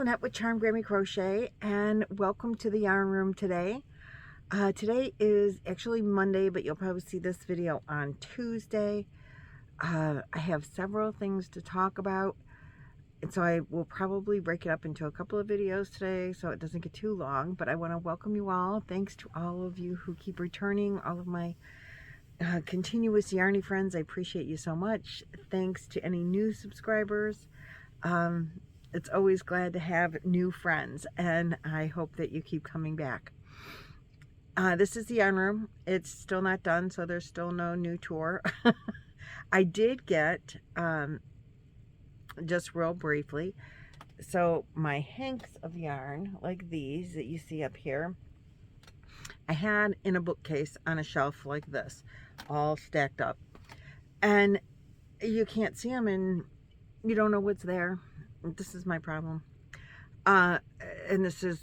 Lynette with Charmed Grammy Crochet, and welcome to the yarn room today. Today is actually Monday, but you'll probably see this video on Tuesday. I have several things to talk about, and so I will probably break it up into a couple of videos today so it doesn't get too long, but I want to welcome you all. Thanks to all of you who keep returning, all of my continuous yarny friends. I appreciate you so much. Thanks to any new subscribers. It's always glad to have new friends, and I hope that you keep coming back. This is the yarn room. It's still not done, so there's still no new tour. I did get, just real briefly, so my hanks of yarn, like these that you see up here, I had in a bookcase on a shelf like this, all stacked up. And you can't see them and you don't know what's there. This is my problem. And this is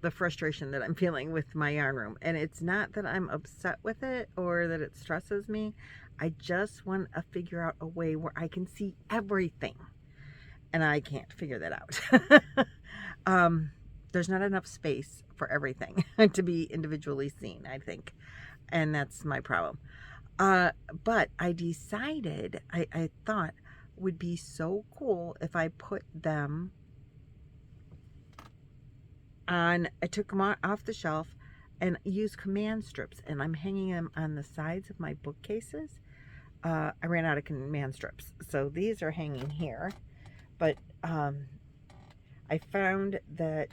the frustration that I'm feeling with my yarn room. And it's not that I'm upset with it or that it stresses me. I just want to figure out a way where I can see everything. And I can't figure that out. There's not enough space for everything to be individually seen, I think. And that's my problem. But I decided, I thought would be so cool if I put them on, I took them off the shelf and used command strips, and I'm hanging them on the sides of my bookcases. I ran out of command strips, so these are hanging here, but I found that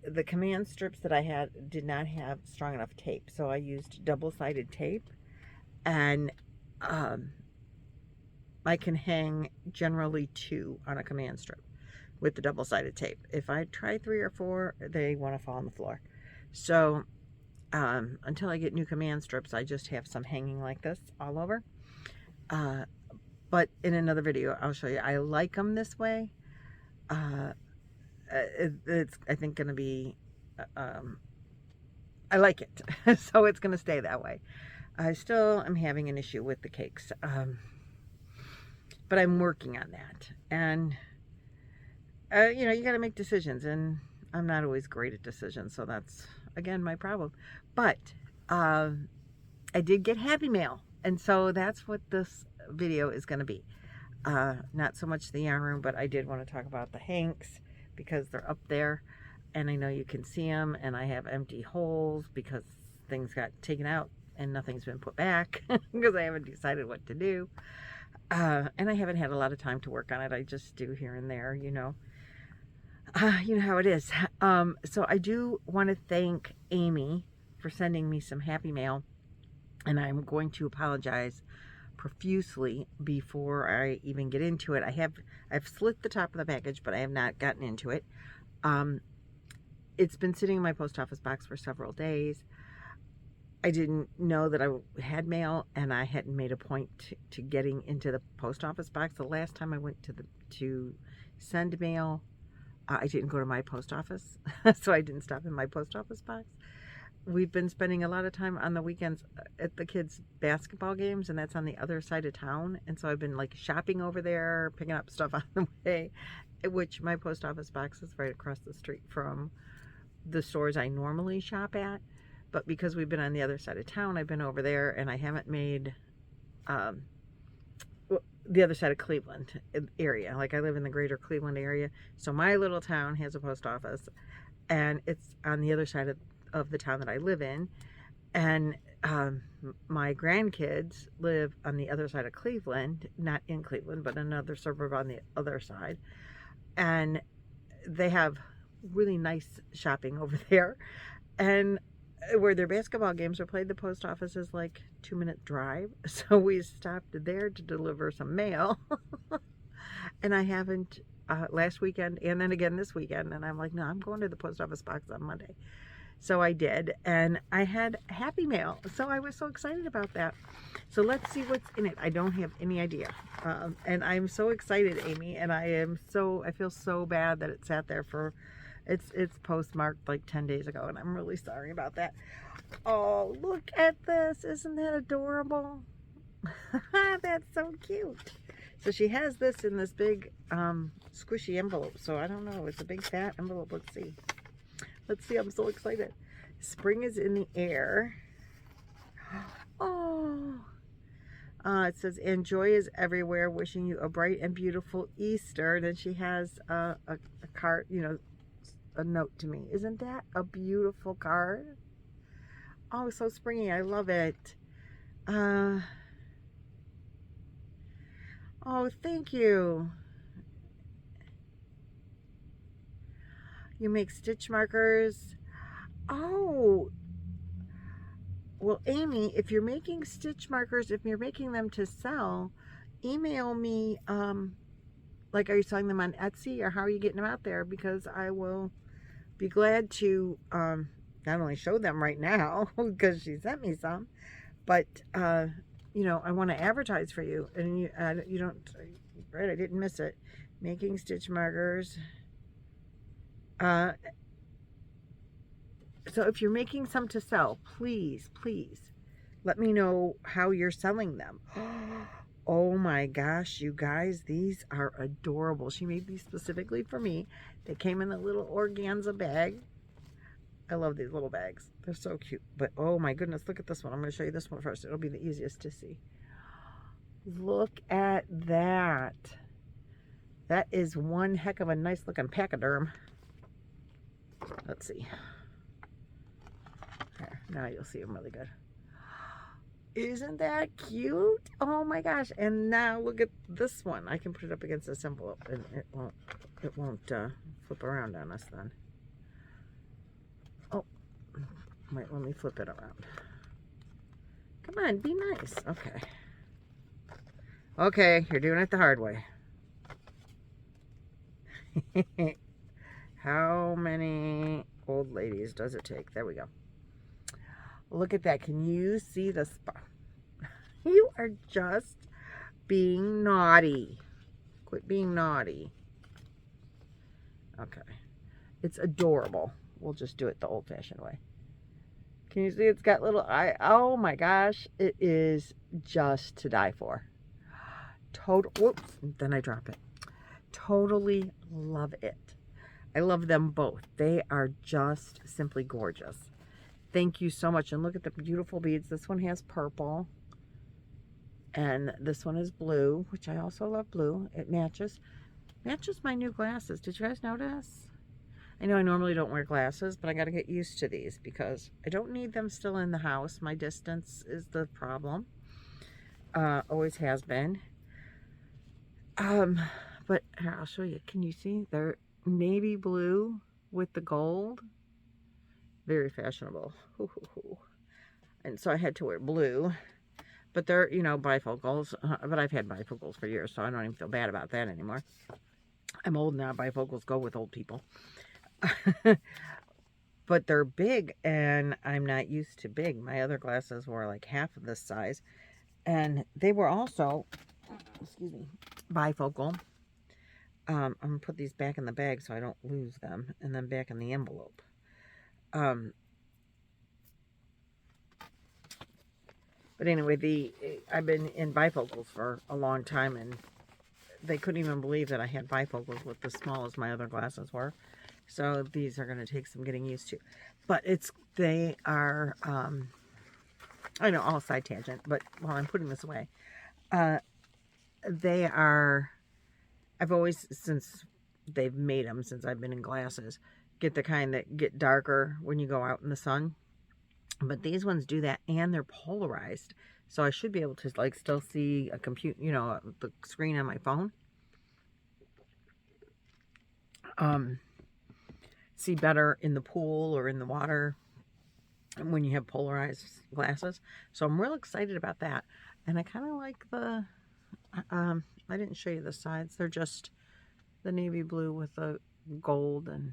the command strips that I had did not have strong enough tape, so I used double-sided tape, and I can hang generally 2 on a command strip with the double-sided tape. If I try 3 or 4, they want to fall on the floor. So until I get new command strips, I just have some hanging like this all over. But in another video, I'll show you. I like them this way. It's, I think, going to be, I like it. So it's going to stay that way. I still am having an issue with the cakes. But I'm working on that. And, you know, you got to make decisions. And I'm not always great at decisions. So that's, again, my problem. But I did get Happy Mail. And so that's what this video is going to be. Not so much the yarn room, but I did want to talk about the hanks because they're up there. And I know you can see them. And I have empty holes because things got taken out and nothing's been put back because I haven't decided what to do. And I haven't had a lot of time to work on it. I just do here and there, you know. You know how it is. So I do want to thank Amy for sending me some Happy Mail. And I'm going to apologize profusely before I even get into it. I've slit the top of the package, but I have not gotten into it. It's been sitting in my post office box for several days. I didn't know that I had mail, and I hadn't made a point to getting into the post office box. The last time I went to send mail, I didn't go to my post office, so I didn't stop in my post office box. We've been spending a lot of time on the weekends at the kids' basketball games, and that's on the other side of town. And so I've been like shopping over there, picking up stuff on the way, which my post office box is right across the street from the stores I normally shop at. But because we've been on the other side of town, I've been over there, and I haven't made the other side of Cleveland area. Like, I live in the greater Cleveland area. So my little town has a post office, and it's on the other side of the town that I live in. And my grandkids live on the other side of Cleveland, not in Cleveland, but another suburb on the other side. And they have really nice shopping over there. And where their basketball games are played, the post office is like 2-minute drive. So we stopped there to deliver some mail. And I haven't last weekend and then again this weekend. And I'm like, no, I'm going to the post office box on Monday. So I did, and I had Happy Mail. So I was so excited about that. So let's see what's in it. I don't have any idea. And I'm so excited, Amy, and I feel so bad that it sat there for, it's postmarked like 10 days ago, and I'm really sorry about that. Oh, look at this. Isn't that adorable? That's so cute. So she has this in this big squishy envelope. So I don't know. It's a big fat envelope. Let's see. Let's see. I'm so excited. Spring is in the air. Oh. It says, and joy is everywhere. Wishing you a bright and beautiful Easter. Then she has a card, you know, a note to me. Isn't that a beautiful card? Oh, so springy. I love it. Oh, thank you. You make stitch markers. Oh, well, Amy, if you're making stitch markers, if you're making them to sell, email me, like, are you selling them on Etsy, or how are you getting them out there? Because I will be glad to, not only show them right now, because she sent me some, but, you know, I want to advertise for you, and you don't, right, I didn't miss it. Making stitch markers. So if you're making some to sell, please, please let me know how you're selling them. Oh my gosh, you guys, these are adorable. She made these specifically for me. They came in a little organza bag. I love these little bags. They're so cute. But oh my goodness, look at this one. I'm going to show you this one first. It'll be the easiest to see. Look at that. That is one heck of a nice looking pachyderm. Let's see. There, now you'll see them really good. Isn't that cute? Oh my gosh. And now look at this one. I can put it up against this envelope and it won't flip around on us then. Oh, wait, let me flip it around. Come on, be nice. Okay. Okay, you're doing it the hard way. How many old ladies does it take? There we go. Look at that. Can you see the spot? You are just being naughty. Quit being naughty. Okay. It's adorable. We'll just do it the old-fashioned way. Can you see it's got little eye? Oh my gosh. It is just to die for. Total. Whoops. Then I drop it. Totally love it. I love them both. They are just simply gorgeous. Thank you so much. And look at the beautiful beads. This one has purple. And this one is blue, which I also love blue. It matches my new glasses. Did you guys notice? I know I normally don't wear glasses, but I got to get used to these because I don't need them still in the house. My distance is the problem. Always has been. But here, I'll show you. Can you see? They're navy blue with the gold. Very fashionable. And so I had to wear blue. But they're, you know, bifocals. But I've had bifocals for years, so I don't even feel bad about that anymore. I'm old now. Bifocals go with old people. But they're big, and I'm not used to big. My other glasses were like half of this size. And they were also, excuse me, bifocal. I'm going to put these back in the bag so I don't lose them. And then back in the envelope. But anyway, I've been in bifocals for a long time, and they couldn't even believe that I had bifocals with as small as my other glasses were. So these are going to take some getting used to. But they are, I know, all side tangent, but while I'm putting this away, they are, I've always, since they've made them, since I've been in glasses, get the kind that get darker when you go out in the sun. But these ones do that, and they're polarized. So I should be able to, like, still see a computer, you know, the screen on my phone. See better in the pool or in the water when you have polarized glasses. So I'm real excited about that. And I kind of like the, I didn't show you the sides. They're just the navy blue with the gold, and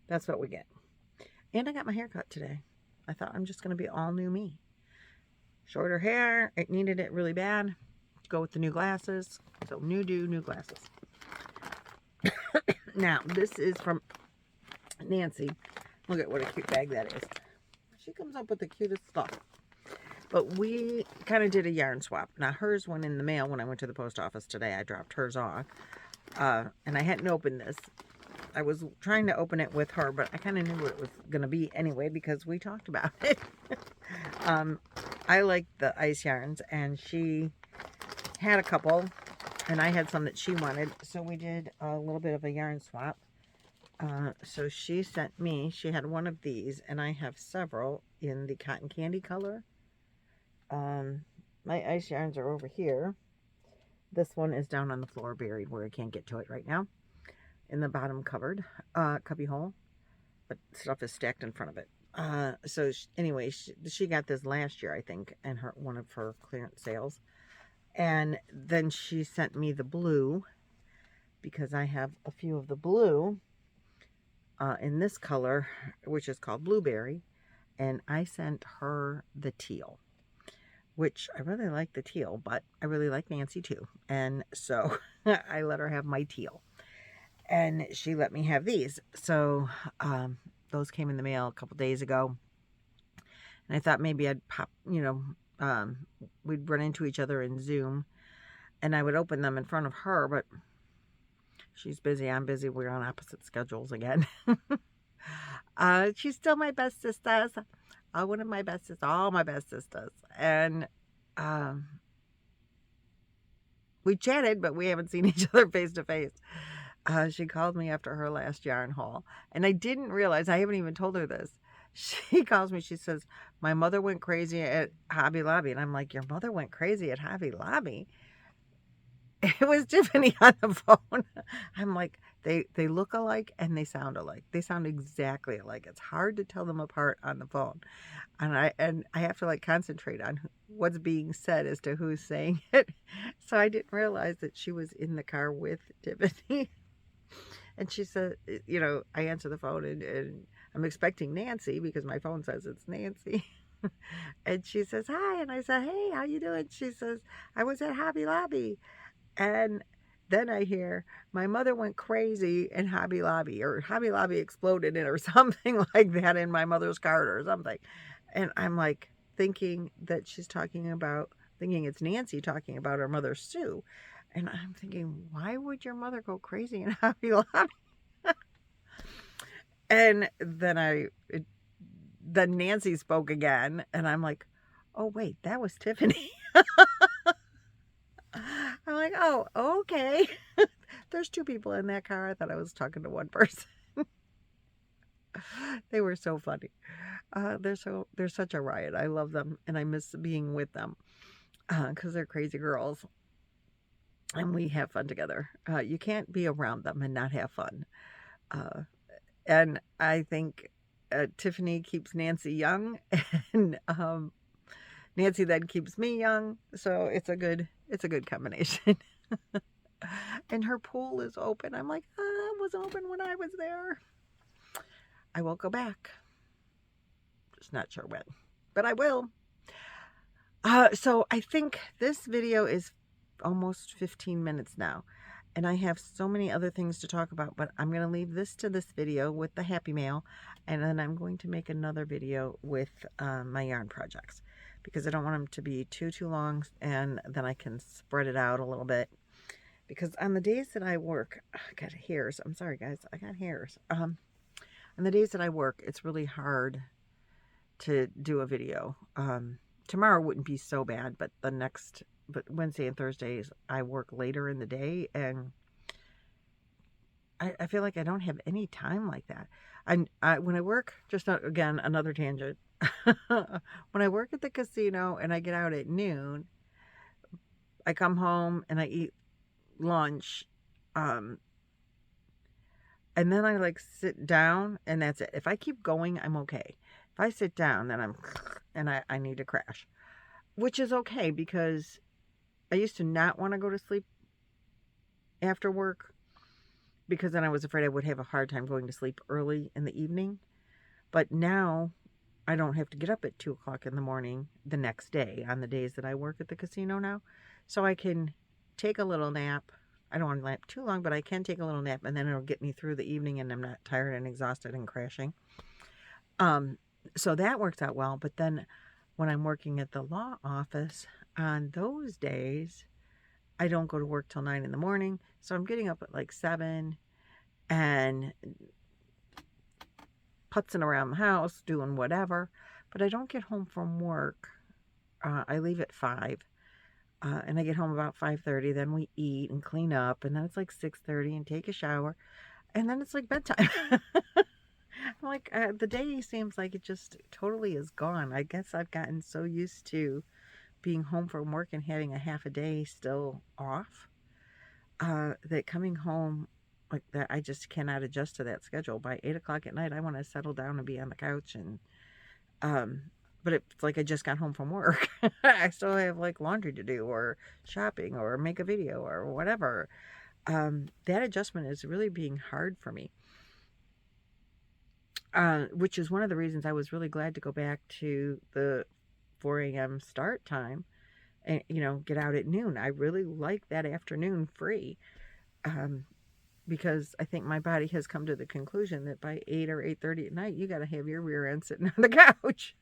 that's what we get. And I got my hair cut today. I thought I'm just going to be all new me. Shorter hair. It needed it really bad to go with the new glasses. So new glasses. Now, this is from Nancy. Look at what a cute bag that is. She comes up with the cutest stuff. But we kind of did a yarn swap. Now, hers went in the mail when I went to the post office today. I dropped hers off. And I hadn't opened this. I was trying to open it with her, but I kind of knew what it was going to be anyway because we talked about it. I like the ice yarns, and she had a couple, and I had some that she wanted, so we did a little bit of a yarn swap. So she sent me, she had one of these, and I have several in the cotton candy color. My ice yarns are over here. This one is down on the floor, buried where I can't get to it right now. In the bottom cupboard, cubby hole, but stuff is stacked in front of it. So anyway, she got this last year, I think, and one of her clearance sales. And then she sent me the blue, because I have a few of the blue in this color, which is called Blueberry. And I sent her the teal, which I really like the teal, but I really like Nancy too. And so I let her have my teal. And she let me have these. So those came in the mail a couple days ago. And I thought maybe I'd pop, we'd run into each other in Zoom. And I would open them in front of her, but she's busy. I'm busy. We're on opposite schedules again. She's still my best sisters. One of my best sisters. All my best sisters. And we chatted, but we haven't seen each other face to face. She called me after her last yarn haul. And I didn't realize, I haven't even told her this. She calls me, she says, my mother went crazy at Hobby Lobby. And I'm like, your mother went crazy at Hobby Lobby? It was Tiffany on the phone. I'm like, they look alike and they sound alike. They sound exactly alike. It's hard to tell them apart on the phone. And I have to like concentrate on what's being said as to who's saying it. So I didn't realize that she was in the car with Tiffany. And she said, I answer the phone and I'm expecting Nancy because my phone says it's Nancy. And she says, hi. And I said, hey, how you doing? She says, I was at Hobby Lobby. And then I hear, my mother went crazy in Hobby Lobby, or Hobby Lobby exploded in, or something like that in my mother's cart or something. And I'm like thinking that she's thinking it's Nancy talking about her mother, Sue. And I'm thinking, why would your mother go crazy in Hobby Lobby? And then Nancy spoke again, and I'm like, oh wait, that was Tiffany. I'm like, oh, okay. There's two people in that car. I thought I was talking to one person. They were so funny. They're such a riot. I love them, and I miss being with them because they're crazy girls, and we have fun together. You can't be around them and not have fun. And I think Tiffany keeps Nancy young, and Nancy then keeps me young. So it's a good combination. And her pool is open. I'm like, it was open when I was there. I will go back. Just not sure when, but I will. So I think this video is almost 15 minutes now. And I have so many other things to talk about, but I'm going to leave this video with the Happy Mail. And then I'm going to make another video with my yarn projects, because I don't want them to be too long, and then I can spread it out a little bit. Because on the days that I work, I got hairs. I'm sorry, guys. I got hairs. On the days that I work, it's really hard to do a video. Tomorrow wouldn't be so bad, but Wednesday and Thursdays, I work later in the day, and I feel like I don't have any time like that. When I work, again, another tangent. When I work at the casino and I get out at noon, I come home and I eat lunch, and then I like sit down, and that's it. If I keep going, I'm okay. If I sit down, then I need to crash, which is okay, because I used to not want to go to sleep after work, because then I was afraid I would have a hard time going to sleep early in the evening. But now I don't have to get up at 2 o'clock in the morning the next day on the days that I work at the casino now. So I can take a little nap. I don't want to nap too long, but I can take a little nap, and then it'll get me through the evening, and I'm not tired and exhausted and crashing. So that works out well. But then when I'm working at the law office, on those days, I don't go to work till 9 in the morning. So I'm getting up at like 7 and putzing around the house, doing whatever. But I don't get home from work. I leave at 5. And I get home about 5:30. Then we eat and clean up. And then it's like 6:30 and take a shower. And then it's like bedtime. I'm like, the day seems like it just totally is gone. I guess I've gotten so used to being home from work and having a half a day still off, that coming home like that, I just cannot adjust to that schedule. By 8 o'clock at night, I want to settle down and be on the couch. And but it's like I just got home from work. I still have like laundry to do, or shopping, or make a video, or whatever. That adjustment is really being hard for me. Which is one of the reasons I was really glad to go back to the 4 a.m. start time and, get out at noon. I really like that afternoon free, because I think my body has come to the conclusion that by 8 or 8:30 at night, you got to have your rear end sitting on the couch.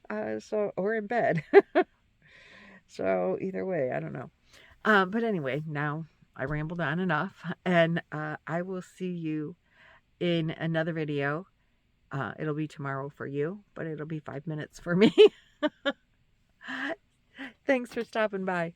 Or in bed. So either way, I don't know. But anyway, now I rambled on enough, and I will see you in another video. It'll be tomorrow for you, but it'll be 5 minutes for me. Thanks for stopping by.